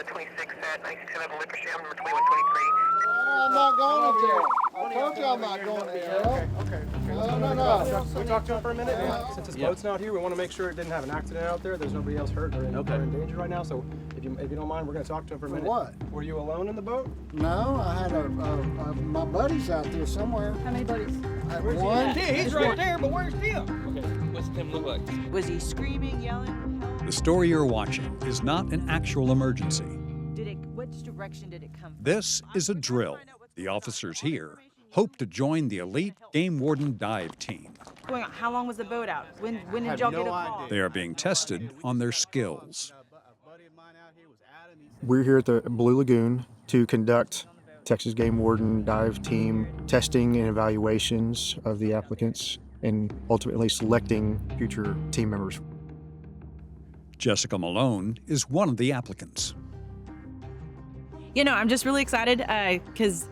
26 at 92 level Lippersham, number 2123. I'm not going to jail. I told you I'm not going to jail. Okay. No. Can we talk to him for a minute? Since his boat's not here, we want to make sure it didn't have an accident out there. There's nobody else hurt or in danger right now. So if you don't mind, we're going to talk to him for a minute. What? Were you alone in the boat? No, I had my buddies out there somewhere. How many buddies? I had one. He's right there, but where's Tim? Okay, what's Tim look like? Was he screaming, yelling? The story you're watching is not an actual emergency. Which direction did it come from? This is a drill. The officers here hope to join the elite game warden dive team. How long was the boat out? When did y'all get a call? They are being tested on their skills. We're here at the Blue Lagoon to conduct Texas Game Warden dive team testing and evaluations of the applicants and ultimately selecting future team members. Jessica Malone is one of the applicants. I'm just really excited because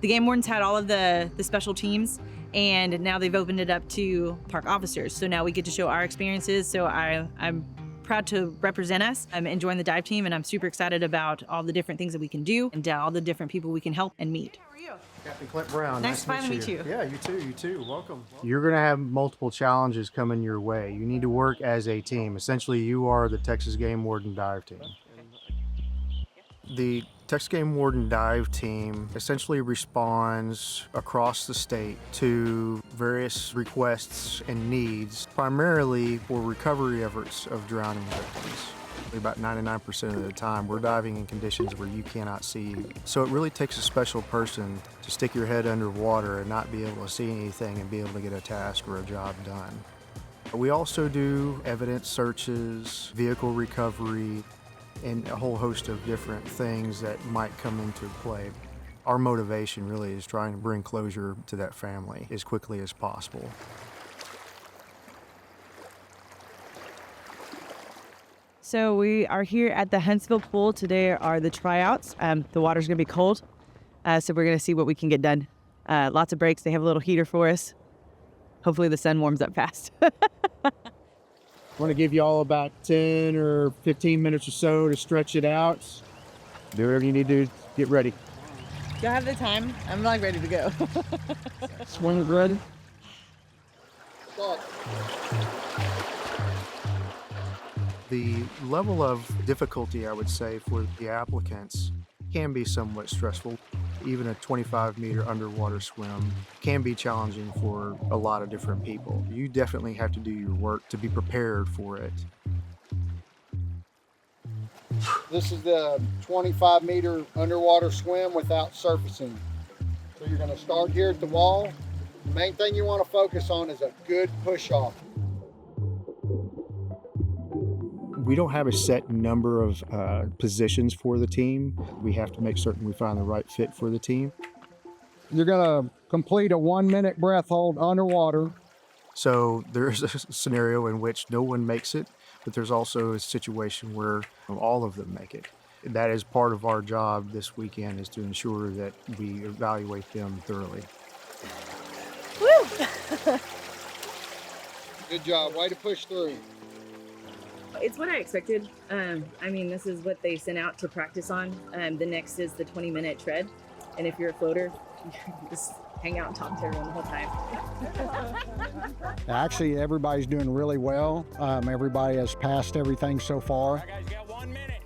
the game wardens had all of the special teams, and now they've opened it up to park officers. So now we get to show our experiences. So I'm proud to represent us and join the dive team, and I'm super excited about all the different things that we can do and all the different people we can help and meet. How are you? Captain Clint Brown. Nice to finally meet you. Yeah, you too. Welcome. You're going to have multiple challenges coming your way. You need to work as a team. Essentially, you are the Texas Game Warden dive team. The Texas Game Warden dive team essentially responds across the state to various requests and needs, primarily for recovery efforts of drowning victims. About 99% of the time, we're diving in conditions where you cannot see. So it really takes a special person to stick your head underwater and not be able to see anything and be able to get a task or a job done. We also do evidence searches, vehicle recovery, and a whole host of different things that might come into play. Our motivation really is trying to bring closure to that family as quickly as possible. So we are here at the Huntsville pool. Today are the tryouts. The water's gonna be cold, so we're gonna see what we can get done. Lots of breaks. They have a little heater for us. Hopefully the sun warms up fast. I want to give you all about 10 or 15 minutes or so to stretch it out. Do whatever you need to do. Get ready. Do I have the time? I'm not ready to go. Swing is ready. The level of difficulty, I would say, for the applicants can be somewhat stressful. Even a 25-meter underwater swim can be challenging for a lot of different people. You definitely have to do your work to be prepared for it. This is the 25-meter underwater swim without surfacing. So you're going to start here at the wall. The main thing you want to focus on is a good push-off. We don't have a set number of positions for the team. We have to make certain we find the right fit for the team. You're going to complete a 1-minute breath hold underwater. So there's a scenario in which no one makes it, but there's also a situation where all of them make it. That is part of our job this weekend, is to ensure that we evaluate them thoroughly. Woo! Good job. Way to push through. It's what I expected. This is what they sent out to practice on. The next is the 20-minute tread. And if you're a floater, you just hang out and talk to everyone the whole time. Actually, everybody's doing really well. Everybody has passed everything so far. Guys, got 1 minute.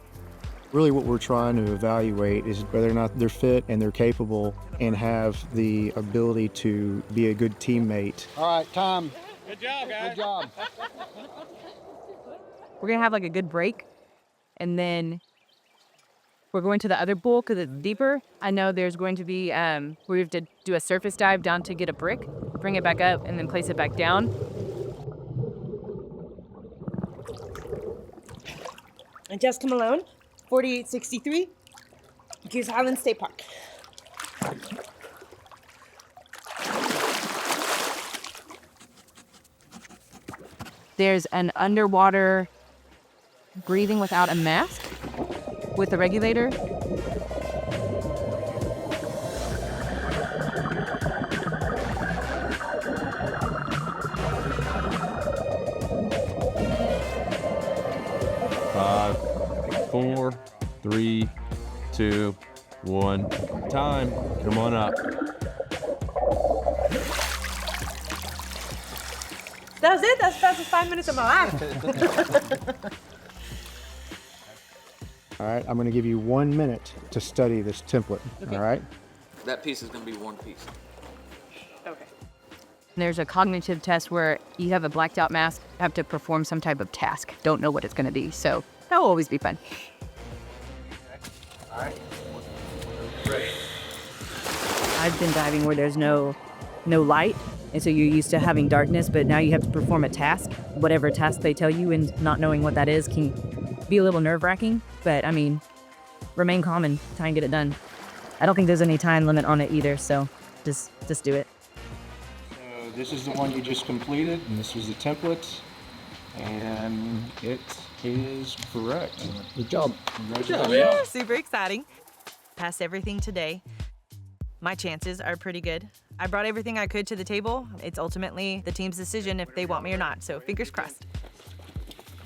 Really what we're trying to evaluate is whether or not they're fit and they're capable and have the ability to be a good teammate. All right, time. Good job, guys. Good job. We're gonna have like a good break, and then we're going to the other pool because it's deeper. I know there's going to be, we have to do a surface dive down to get a brick, bring it back up, and then place it back down. And Jessica Malone, 4863, Goose Island State Park. There's an underwater breathing without a mask with a regulator. Five, four, 3, 2, 1. Time. Come on up. That was it. That's the fastest 5 minutes of my life. All right, I'm gonna give you 1 minute to study this template, all right? That piece is gonna be one piece. There's a cognitive test where you have a blacked out mask, have to perform some type of task. Don't know what it's gonna be, so that will always be fun. All right. I've been diving where there's no light, and so you're used to having darkness, but now you have to perform a task. Whatever task they tell you, and not knowing what that is can be a little nerve-wracking, but I mean, remain calm and try and get it done. I don't think there's any time limit on it either, so just do it. So this is the one you just completed, and this was the template, and it is correct. Good job. Congratulations. Super exciting. Passed everything today. My chances are pretty good. I brought everything I could to the table. It's ultimately the team's decision if they want me or not, so fingers crossed.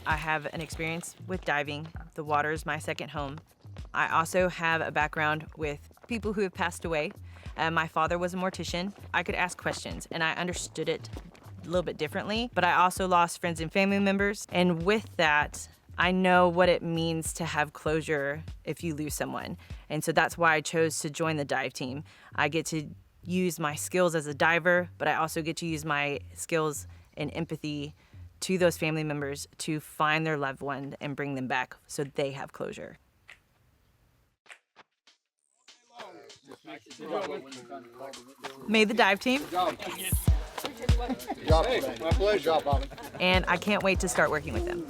I have an experience with diving. The water is my second home. I also have a background with people who have passed away. My father was a mortician. I could ask questions, and I understood it a little bit differently, but I also lost friends and family members, and with that, I know what it means to have closure if you lose someone. And so that's why I chose to join the dive team. I get to use my skills as a diver, but I also get to use my skills and empathy to those family members to find their loved one and bring them back so they have closure. May the dive team. Good job. My pleasure. Good job, Bobby. And I can't wait to start working with them.